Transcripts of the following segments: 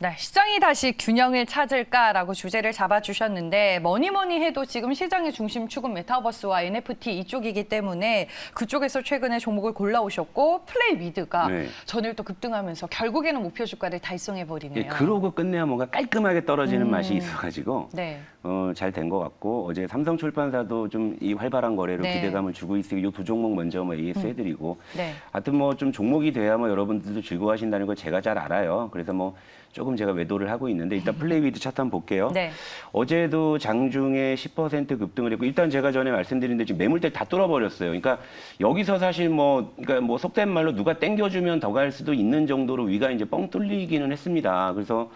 네, 시장이 다시 균형을 찾을까라고 주제를 잡아주셨는데 뭐니 해도 지금 시장의 중심축은 메타버스와 NFT 이쪽이기 때문에 그쪽에서 최근에 종목을 골라오셨고 플레이미드가 네. 전일 또 급등하면서 결국에는 목표 주가를 달성해버리네요. 예, 그러고 끝내야 뭔가 깔끔하게 떨어지는 맛이 있어가지고 네. 잘 된 것 같고 어제 삼성출판사도 좀 이 활발한 거래로 네. 기대감을 주고 있으니 이 두 종목 먼저 뭐 AS 해드리고 네. 하여튼 뭐 좀 종목이 돼야 뭐 여러분들도 즐거워하신다는 걸 제가 잘 알아요. 그래서 뭐 조금 제가 매도를 하고 있는데 일단 플레이미드 차트 한번 볼게요. 네. 어제도 장중에 10% 급등을 했고 일단 제가 전에 말씀드린 대로 지금 매물대 다 뚫어버렸어요. 그러니까 여기서 사실 그러니까 뭐 속된 말로 누가 땡겨주면 더 갈 수도 있는 정도로 위가 이제 뻥 뚫리기는 했습니다. 그래서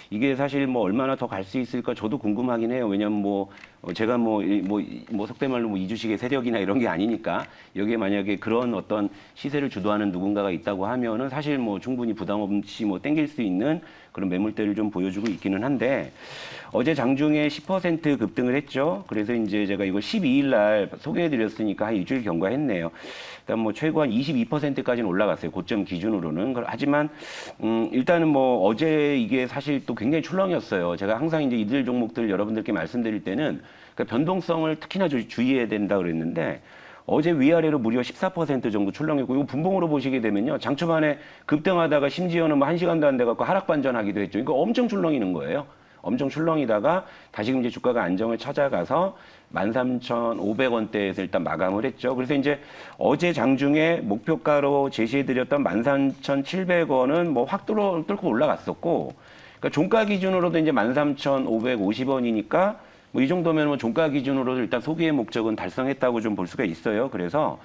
이게 사실 뭐 얼마나 더 갈 수 있을까 저도 궁금하긴 해요. 왜냐면 제가 속된 말로 뭐 이주식의 세력이나 이런 게 아니니까 여기에 만약에 그런 어떤 시세를 주도하는 누군가가 있다고 하면은 사실 뭐 충분히 부담 없이 뭐 땡길 수 있는 그런 매물대를 좀 보여주고 있기는 한데 어제 장중에 10% 급등을 했죠. 그래서 이제 제가 이걸 12일 날 소개해드렸으니까 한 일주일 경과했네요. 일단 뭐 최고 한 22%까지는 올라갔어요. 고점 기준으로는. 하지만 일단은 뭐 어제 이게 사실 또 굉장히 출렁이었어요. 제가 항상 이제 이들 종목들 여러분들께 말씀드릴 때는 그러니까 변동성을 특히나 주의해야 된다 그랬는데 어제 위아래로 무려 14% 정도 출렁이고 이거 분봉으로 보시게 되면요. 장 초반에 급등하다가 심지어는 뭐 1시간도 안 돼갖고 하락 반전하기도 했죠. 이거 엄청 출렁이는 거예요. 엄청 출렁이다가 다시금 이제 주가가 안정을 찾아가서 13,500원대에서 일단 마감을 했죠. 그래서 이제 어제 장중에 목표가로 제시해드렸던 13,700원은 뭐 확 뚫고 올라갔었고, 그러니까 종가 기준으로도 이제 13,550원이니까 뭐 이 정도면 뭐 종가 기준으로도 일단 소비의 목적은 달성했다고 좀 볼 수가 있어요. 그래서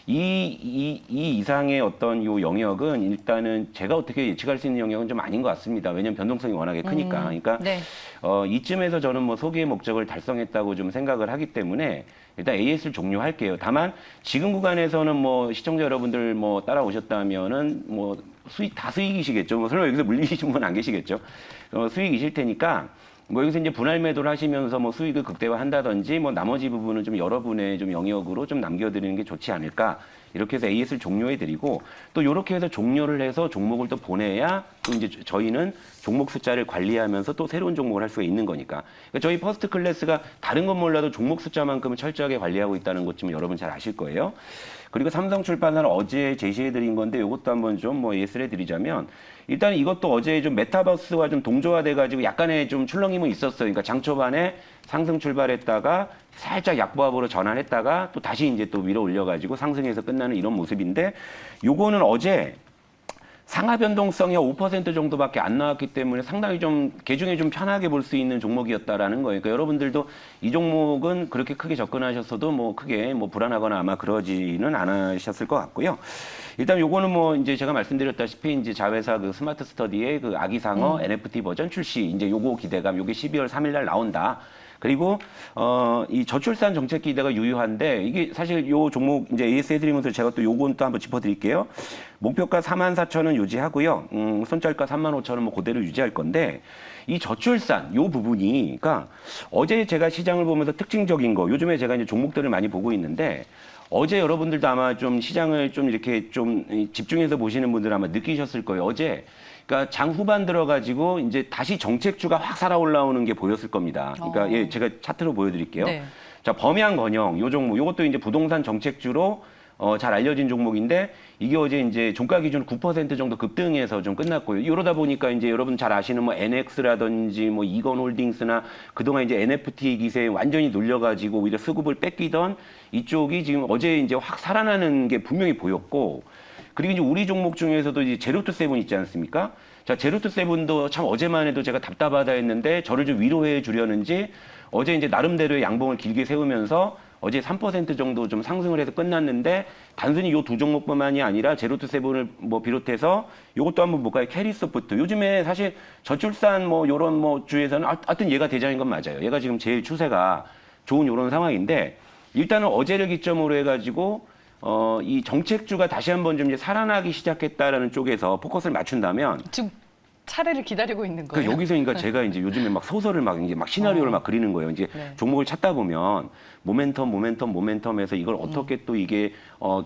이 이상의 어떤 요 영역은 일단은 제가 어떻게 예측할 수 있는 영역은 좀 아닌 것 같습니다. 왜냐하면 변동성이 워낙에 크니까. 그러니까 네. 이쯤에서 저는 뭐 소비의 목적을 달성했다고 좀 생각을 하기 때문에 일단 AS를 종료할게요. 다만 지금 구간에서는 뭐 시청자 여러분들 뭐 따라오셨다면은 뭐 다 수익이시겠죠. 뭐 설마 여기서 물리신 분 안 계시겠죠. 수익이실 테니까. 뭐 여기서 이제 분할 매도를 하시면서 뭐 수익을 극대화한다든지 뭐 나머지 부분은 좀 여러분의 좀 영역으로 좀 남겨드리는 게 좋지 않을까 이렇게 해서 AS를 종료해드리고 또 이렇게 해서 종료를 해서 종목을 또 보내야 또 이제 저희는 종목 숫자를 관리하면서 또 새로운 종목을 할 수가 있는 거니까. 그러니까 저희 퍼스트 클래스가 다른 건 몰라도 종목 숫자만큼은 철저하게 관리하고 있다는 것 좀 여러분 잘 아실 거예요. 그리고 삼성출판사는 어제 제시해드린 건데 이것도 한번 좀 뭐 예스를 해드리자면 일단 이것도 어제 좀 메타버스와 좀 동조화돼가지고 약간의 좀 출렁임은 있었어요. 그러니까 장 초반에 상승 출발했다가 살짝 약보합으로 전환했다가 또 다시 이제 또 위로 올려가지고 상승해서 끝나는 이런 모습인데 요거는 어제 상하 변동성이 5% 정도밖에 안 나왔기 때문에 상당히 좀 개중에 좀 편하게 볼 수 있는 종목이었다라는 거예요. 그러니까 여러분들도 이 종목은 그렇게 크게 접근하셨어도 뭐 크게 뭐 불안하거나 아마 그러지는 않으셨을 것 같고요. 일단 요거는 뭐 이제 제가 말씀드렸다시피 이제 자회사 그 스마트 스터디의 그 아기상어 NFT 버전 출시 이제 요거 기대감 요게 12월 3일 날 나온다. 그리고 이 저출산 정책 기대가 유효한데 이게 사실 요 종목 이제 AS 해드리면서 제가 또 요건 또 한번 짚어드릴게요. 목표가 44,000원 유지하고요. 손절가 35,000원 뭐 그대로 유지할 건데 이 저출산 요 부분이 그러니까 어제 제가 시장을 보면서 특징적인 거 요즘에 제가 이제 종목들을 많이 보고 있는데 어제 여러분들도 아마 좀 시장을 좀 이렇게 좀 집중해서 보시는 분들 아마 느끼셨을 거예요. 어제 그러니까 장 후반 들어가지고 이제 다시 정책주가 확 살아 올라오는 게 보였을 겁니다. 그러니까 예, 제가 차트로 보여드릴게요. 네. 자, 범양건영 요 종목, 요것도 이제 부동산 정책주로 잘 알려진 종목인데 이게 어제 이제 종가 기준 9% 정도 급등해서 좀 끝났고요. 이러다 보니까 이제 여러분 잘 아시는 뭐 NX라든지 뭐 이건홀딩스나 그동안 이제 NFT 기세에 완전히 눌려가지고 오히려 수급을 뺏기던 이쪽이 지금 어제 이제 확 살아나는 게 분명히 보였고. 그리고 이제 우리 종목 중에서도 이제 제로투 세븐 있지 않습니까? 자, 제로투 세븐도 참 어제만 해도 제가 답답하다 했는데 저를 좀 위로해 주려는지 어제 이제 나름대로의 양봉을 길게 세우면서 어제 3% 정도 좀 상승을 해서 끝났는데 단순히 요 두 종목뿐만이 아니라 제로투 세븐을 뭐 비롯해서 요것도 한번 볼까요? 캐리소프트. 요즘에 사실 저출산 뭐 요런 뭐 주에서는 하여튼 얘가 대장인 건 맞아요. 얘가 지금 제일 추세가 좋은 요런 상황인데 일단은 어제를 기점으로 해가지고 이 정책주가 다시 한번 좀 이제 살아나기 시작했다라는 쪽에서 포커스를 맞춘다면 지금 차례를 기다리고 있는 거예요. 그러니까 여기서 그러니까 제가 이제 요즘에 막 소설을 막 이제 막 시나리오를 막 그리는 거예요. 이제 네. 종목을 찾다 보면 모멘텀에서 이걸 어떻게 또 이게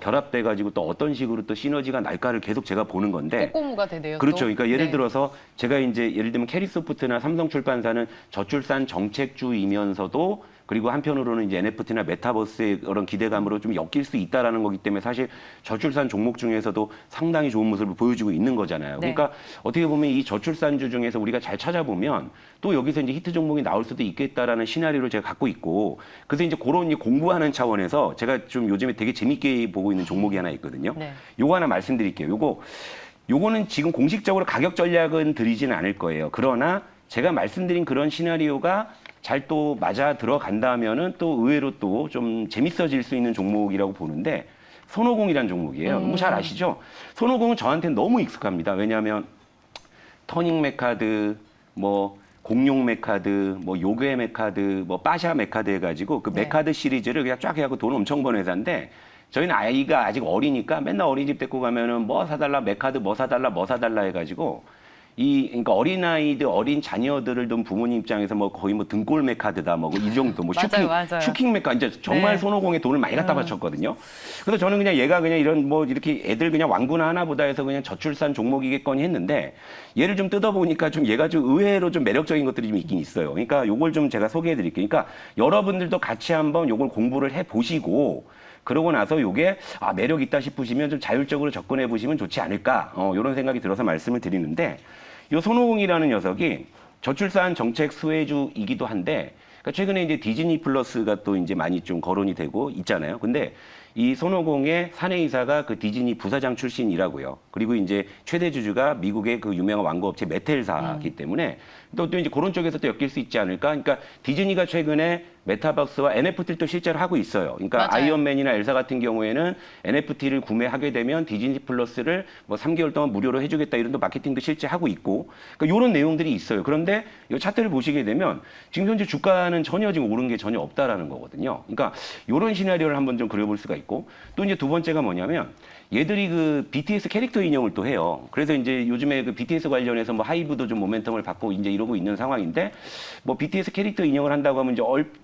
결합돼 가지고 또 어떤 식으로 또 시너지가 날까를 계속 제가 보는 건데. 꼬꼬무가 되네요. 그렇죠. 또. 그러니까 예를 네. 들어서 제가 이제 예를 들면 캐리소프트나 삼성출판사는 저출산 정책주이면서도 그리고 한편으로는 이제 NFT나 메타버스의 그런 기대감으로 좀 엮일 수 있다라는 거기 때문에 사실 저출산 종목 중에서도 상당히 좋은 모습을 보여주고 있는 거잖아요. 네. 그러니까 어떻게 보면 이 저출산주 중에서 우리가 잘 찾아보면 또 여기서 이제 히트 종목이 나올 수도 있겠다라는 시나리오를 제가 갖고 있고 그래서 이제 그런 공부하는 차원에서 제가 좀 요즘에 되게 재밌게 보고 있는 종목이 하나 있거든요. 네. 요거 하나 말씀드릴게요. 요거는 지금 공식적으로 가격 전략은 드리지는 않을 거예요. 그러나 제가 말씀드린 그런 시나리오가 잘 또 맞아 들어간다면은 또 의외로 또 좀 재밌어질 수 있는 종목이라고 보는데 손오공이라는 종목이에요. 뭐 잘 아시죠? 손오공은 저한테는 너무 익숙합니다. 왜냐하면 터닝 메카드, 뭐 공룡 메카드, 뭐 요괴 메카드, 뭐 빠샤 메카드 해가지고 그 네. 메카드 시리즈를 그냥 쫙 해갖고 돈 엄청 번 회사인데 저희는 아이가 아직 어리니까 맨날 어린이집 데리고 가면은 뭐 사달라 메카드 뭐 사달라 해가지고 그러니까 어린아이들, 어린 자녀들을 둔 부모님 입장에서 뭐 거의 뭐 등골 메카드다, 뭐 이 정도, 뭐 맞아요. 슈킹 메카, 이제 정말 네. 손오공에 돈을 많이 갖다 바쳤거든요. 그래서 저는 그냥 얘가 그냥 이런 뭐 이렇게 애들 그냥 왕구나 하나 보다 해서 그냥 저출산 종목이겠거니 했는데 얘를 좀 뜯어보니까 좀 얘가 좀 의외로 좀 매력적인 것들이 좀 있긴 있어요. 그러니까 요걸 좀 제가 소개해 드릴게요. 그러니까 여러분들도 같이 한번 요걸 공부를 해 보시고 그러고 나서 요게 매력 있다 싶으시면 좀 자율적으로 접근해 보시면 좋지 않을까, 이런 생각이 들어서 말씀을 드리는데 요 손오공이라는 녀석이 저출산 정책 수혜주이기도 한데, 그러니까 최근에 이제 디즈니 플러스가 또 이제 많이 좀 거론이 되고 있잖아요. 근데 이 손오공의 사내이사가 그 디즈니 부사장 출신이라고요. 그리고 이제 최대 주주가 미국의 그 유명한 완구업체 메텔사이기 때문에 또 이제 그런 쪽에서 또 엮일 수 있지 않을까. 그러니까 디즈니가 최근에 메타버스와 NFT를 또 실제로 하고 있어요. 그러니까 맞아요. 아이언맨이나 엘사 같은 경우에는 NFT를 구매하게 되면 디즈니 플러스를 뭐 3개월 동안 무료로 해주겠다 이런 또 마케팅도 실제 하고 있고, 그러니까 이런 내용들이 있어요. 그런데 이 차트를 보시게 되면 지금 현재 주가는 전혀 지금 오른 게 전혀 없다라는 거거든요. 그러니까 이런 시나리오를 한번 좀 그려볼 수가 있고, 또 이제 두 번째가 뭐냐면 얘들이 그 BTS 캐릭터 인형을 또 해요. 그래서 이제 요즘에 그 BTS 관련해서 뭐 하이브도 좀 모멘텀을 받고 이제 이러고 있는 상황인데, 뭐 BTS 캐릭터 인형을 한다고 하면 이제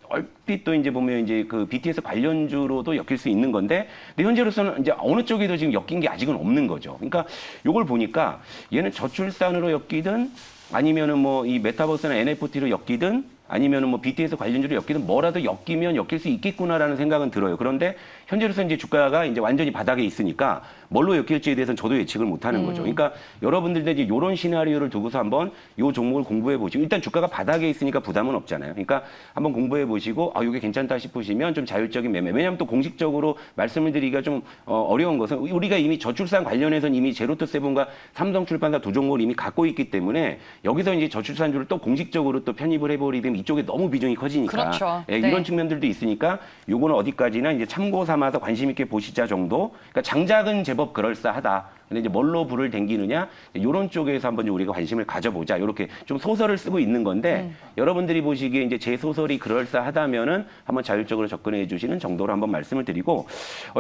얼핏 또 이제 보면 이제 그 BTS 관련주로도 엮일 수 있는 건데, 근데 현재로서는 이제 어느 쪽에도 지금 엮인 게 아직은 없는 거죠. 그러니까 요걸 보니까 얘는 저출산으로 엮이든 아니면은 뭐 이 메타버스나 NFT로 엮이든 아니면은 뭐 BTS 관련주로 엮이든 뭐라도 엮이면 엮일 수 있겠구나라는 생각은 들어요. 그런데 현재로서 이제 주가가 이제 완전히 바닥에 있으니까 뭘로 엮일지에 대해서는 저도 예측을 못 하는 거죠. 그러니까 여러분들도 이제 이런 시나리오를 두고서 한번 이 종목을 공부해 보시고, 일단 주가가 바닥에 있으니까 부담은 없잖아요. 그러니까 한번 공부해 보시고 이게 괜찮다 싶으시면 좀 자율적인 매매. 왜냐하면 또 공식적으로 말씀을 드리기가 좀 어려운 것은 우리가 이미 저출산 관련해서는 이미 제로투세븐과 삼성출판사 두 종목을 이미 갖고 있기 때문에 여기서 이제 저출산주를 또 공식적으로 또 편입을 해버리면 이쪽에 너무 비중이 커지니까. 그렇죠. 예, 네. 이런 측면들도 있으니까 요거는 어디까지나 이제 참고 삼아서 관심 있게 보시자 정도. 그러니까 장작은 제법 그럴싸하다. 근데 이제 뭘로 불을 댕기느냐, 이런 쪽에서 한번 우리가 관심을 가져보자. 이렇게 좀 소설을 쓰고 있는 건데 여러분들이 보시기에 이제 제 소설이 그럴싸하다면은 한번 자율적으로 접근해 주시는 정도로 한번 말씀을 드리고,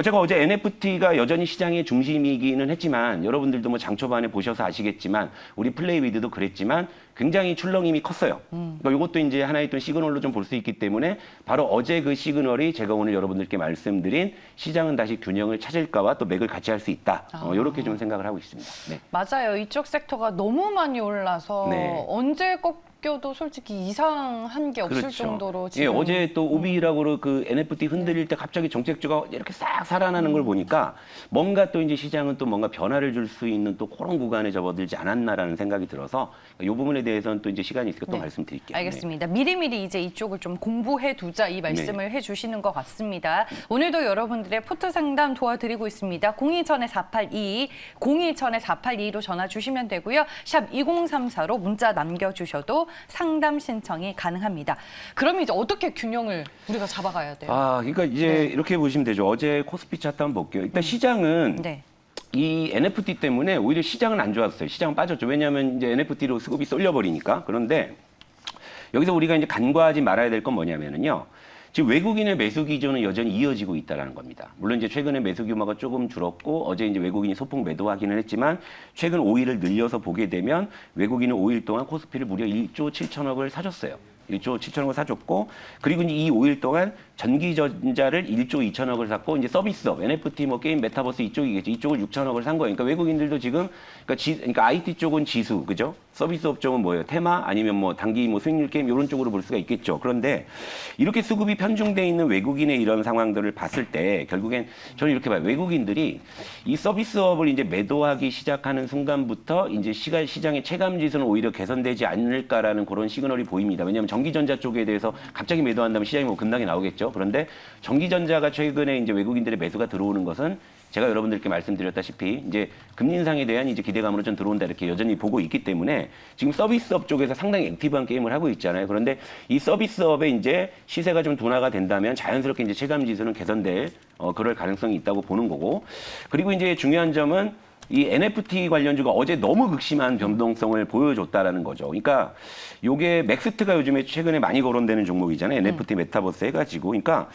제가 어제 NFT가 여전히 시장의 중심이기는 했지만 여러분들도 뭐 장 초반에 보셔서 아시겠지만 우리 플레이위드도 그랬지만 굉장히 출렁임이 컸어요. 그러니까 이것도 이제 하나의 또 시그널로 좀 볼 수 있기 때문에 바로 어제 그 시그널이 제가 오늘 여러분들께 말씀드린 시장은 다시 균형을 찾을까와 또 맥을 같이 할 수 있다. 이렇게 좀 생각을 하고 있습니다. 네. 맞아요. 이쪽 섹터가 너무 많이 올라서 네. 언제 꺾여도 솔직히 이상한 게 없을 정도로 예, 지금 어제 또 오비라고 그 NFT 흔들릴 때 갑자기 정책주가 이렇게 싹 살아나는 걸 보니까 뭔가 또 이제 시장은 또 뭔가 변화를 줄 수 있는 또 그런 구간에 접어들지 않았나라는 생각이 들어서 이 부분에 대해서는 또 이제 시간이 있으니까 또 네. 말씀드릴게요. 알겠습니다. 미리미리 이제 이쪽을 좀 공부해 두자 이 말씀을 해주시는 것 같습니다. 오늘도 여러분들의 포트 상담 도와드리고 있습니다. 02-482, 02-482로 전화 주시면 되고요. 샵 2034로 문자 남겨주셔도 상담 신청이 가능합니다. 그럼 이제 어떻게 균형을 우리가 잡아가야 돼요? 그러니까 이제 이렇게 보시면 되죠. 어제 코스피 차트 한번 볼게요. 일단 시장은 네. 이 NFT 때문에 오히려 시장은 안 좋았어요. 시장은 빠졌죠. 왜냐하면 이제 NFT로 수급이 쏠려버리니까. 그런데 여기서 우리가 이제 간과하지 말아야 될 건 뭐냐면요. 지금 외국인의 매수 기조는 여전히 이어지고 있다는 겁니다. 물론 이제 최근에 매수 규모가 조금 줄었고 어제 이제 외국인이 소폭 매도하기는 했지만 최근 5일을 늘려서 보게 되면 외국인은 5일 동안 코스피를 무려 1조 7천억을 사줬어요. 1조 7천억을 사줬고 그리고 이제 이 5일 동안 전기전자를 1조 2천억을 샀고 이제 서비스업, NFT 뭐 게임 메타버스 이쪽이겠죠. 이쪽을 6천억을 산 거예요. 그러니까 외국인들도 지금 그러니까 IT 쪽은 지수, 그죠? 서비스업 쪽은 뭐예요? 테마 아니면 뭐 단기 뭐 수익률 게임 이런 쪽으로 볼 수가 있겠죠. 그런데 이렇게 수급이 편중돼 있는 외국인의 이런 상황들을 봤을 때 결국엔 저는 이렇게 봐요. 외국인들이 이 서비스업을 이제 매도하기 시작하는 순간부터 이제 시장의 체감 지수는 오히려 개선되지 않을까라는 그런 시그널이 보입니다. 왜냐하면 전기전자 쪽에 대해서 갑자기 매도한다면 시장이 뭐 급락이 나오겠죠. 그런데 전기전자가 최근에 이제 외국인들의 매수가 들어오는 것은 제가 여러분들께 말씀드렸다시피 이제 금리 인상에 대한 이제 기대감으로 좀 들어온다 이렇게 여전히 보고 있기 때문에 지금 서비스업 쪽에서 상당히 액티브한 게임을 하고 있잖아요. 그런데 이 서비스업에 이제 시세가 좀 둔화가 된다면 자연스럽게 이제 체감 지수는 개선될 그럴 가능성이 있다고 보는 거고 그리고 이제 중요한 점은 이 NFT 관련주가 어제 너무 극심한 변동성을 보여줬다라는 거죠. 그러니까 요게 맥스트가 요즘에 최근에 많이 거론되는 종목이잖아요. NFT 메타버스 해가지고. 그러니까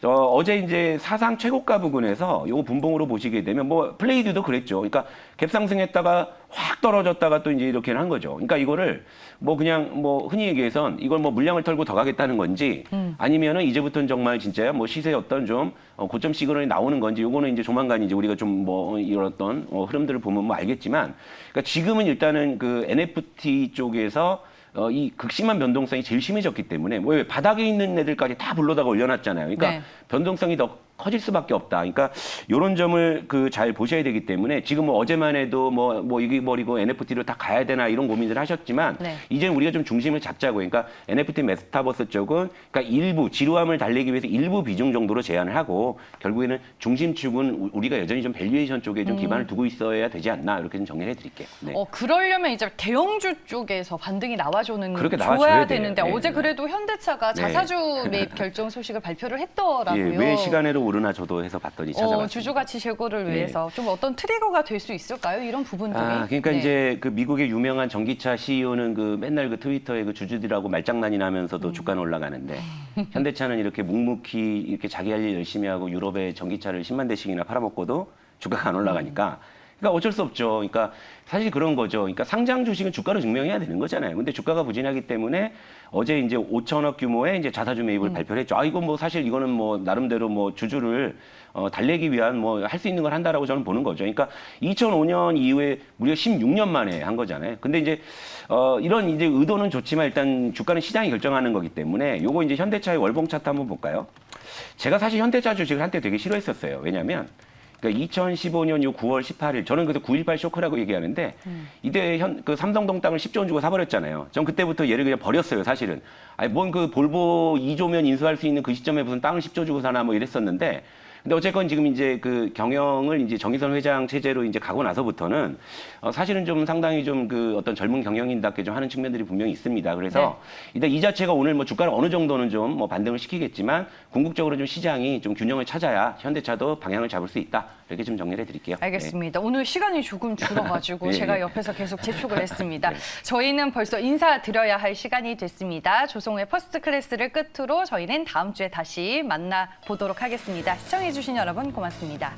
어제 이제 사상 최고가 부근에서 요거 분봉으로 보시게 되면 뭐 플레이드도 그랬죠. 그러니까 갭 상승했다가 확 떨어졌다가 또 이제 이렇게는 한 거죠. 그러니까 이거를 뭐 그냥 뭐 흔히 얘기해선 이걸 뭐 물량을 털고 더 가겠다는 건지 아니면은 이제부터는 정말 진짜 뭐 시세의 어떤 좀 고점 시그널이 나오는 건지 요거는 이제 조만간 이제 우리가 좀 뭐 이런 어떤 흐름들을 보면 뭐 알겠지만 그러니까 지금은 일단은 그 NFT 쪽에서 이 극심한 변동성이 제일 심해졌기 때문에 왜 바닥에 있는 애들까지 다 불러다가 올려놨잖아요. 그러니까 네. 변동성이 더 커질 수밖에 없다. 그러니까 이런 점을 그 잘 보셔야 되기 때문에 지금 뭐 어제만 해도 뭐 이게 버리고 NFT로 다 가야 되나 이런 고민을 하셨지만 네. 이제는 우리가 좀 중심을 잡자고. 그러니까 NFT 메타버스 쪽은 그러니까 일부 지루함을 달래기 위해서 일부 비중 정도로 제한을 하고 결국에는 중심축은 우리가 여전히 좀 밸류에이션 쪽에 좀 기반을 두고 있어야 되지 않나 이렇게 좀 정리해 드릴게요. 네. 그러려면 이제 대형주 쪽에서 반등이 나와줘야 그렇게 나와줘야 돼요. 되는데 네, 어제 네. 그래도 현대차가 네. 자사주 매입 결정 소식을 발표를 했더라고요. 예, 왜 시간으로 오르나 저도 해서 봤더니 찾아봤습니다. 주주 가치 제고를 네. 위해서 좀 어떤 트리거가 될 수 있을까요? 이런 부분들이. 그러니까 네. 이제 그 미국의 유명한 전기차 CEO는 그 맨날 그 트위터에 그 주주들하고 말장난이 나면서도 주가는 올라가는데 현대차는 이렇게 묵묵히 이렇게 자기 할 일 열심히 하고 유럽에 전기차를 10만 대씩이나 팔아먹고도 주가가 안 올라가니까 그러니까 어쩔 수 없죠. 그러니까 사실 그런 거죠. 그러니까 상장 주식은 주가로 증명해야 되는 거잖아요. 근데 주가가 부진하기 때문에 어제 이제 5천억 규모의 이제 자사주 매입을 발표를 했죠. 이거 뭐 사실 이거는 뭐 나름대로 뭐 주주를 달래기 위한 뭐 할 수 있는 걸 한다라고 저는 보는 거죠. 그러니까 2005년 이후에 무려 16년 만에 한 거잖아요. 근데 이제 이런 이제 의도는 좋지만 일단 주가는 시장이 결정하는 거기 때문에 요거 이제 현대차의 월봉 차트 한번 볼까요? 제가 사실 현대차 주식을 한때 되게 싫어했었어요. 왜냐면 그러니까 2015년 요 9월 18일 저는 그래서 9.18 쇼크라고 얘기하는데 이때 그 삼성동 땅을 10조 원 주고 사버렸잖아요. 전 그때부터 얘를 그냥 버렸어요, 사실은. 아니 뭔 그 볼보 2조면 인수할 수 있는 그 시점에 무슨 땅을 10조 주고 사나 뭐 이랬었는데 근데 어쨌건 지금 이제 그 경영을 이제 정의선 회장 체제로 이제 가고 나서부터는 사실은 좀 상당히 좀 그 어떤 젊은 경영인답게 좀 하는 측면들이 분명히 있습니다. 그래서 일단 이 자체가 오늘 뭐 주가를 어느 정도는 좀 뭐 반등을 시키겠지만 궁극적으로 좀 시장이 좀 균형을 찾아야 현대차도 방향을 잡을 수 있다. 이렇게 좀 정리를 해드릴게요. 알겠습니다. 오늘 시간이 조금 줄어가지고 네, 제가 네. 옆에서 계속 재촉을 했습니다. 네. 저희는 벌써 인사드려야 할 시간이 됐습니다. 조성우의 퍼스트 클래스를 끝으로 저희는 다음 주에 다시 만나보도록 하겠습니다. 시청해주신 여러분 고맙습니다.